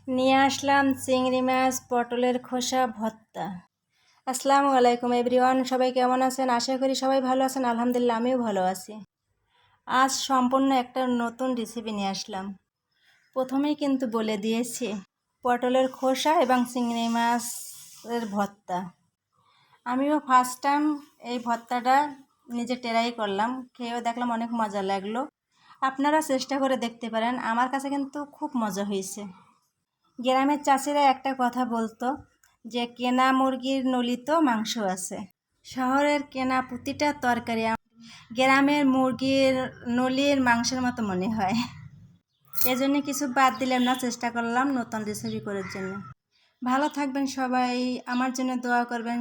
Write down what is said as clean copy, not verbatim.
নিয়ে আসলাম চিংড়ি মাছ পটলের খোসা ভর্তা। আসসালামু আলাইকুম এভরিওয়ান, সবাই কেমন আছেন? আশা করি সবাই ভালো আছেন। আলহামদুলিল্লাহ আমিও ভালো আছি। আজ সম্পূর্ণ একটা নতুন রেসিপি নিয়ে আসলাম। প্রথমেই কিন্তু বলে দিয়েছি পটলের খোসা এবং চিংড়ি মাছের ভর্তা। আমিও ফার্স্ট টাইম এই ভর্তাটা নিজে ট্রাই করলাম, খেয়েও দেখলাম অনেক মজা লাগলো। আপনারা চেষ্টা করে দেখতে পারেন, আমার কাছে কিন্তু খুব মজা হয়েছে। গ্রামের চাষিরা একটা কথা বলতো যে কেনা মুরগির নলিত মাংস আছে। শহরের কেনা প্রতিটা তরকারি গ্রামের মুরগির নলির মাংসের মতো মনে হয়। এজন্য কিছু বাদ দিলাম না, চেষ্টা করলাম নতুন রেসিপি করার জন্য। ভালো থাকবেন সবাই, আমার জন্য দোয়া করবেন।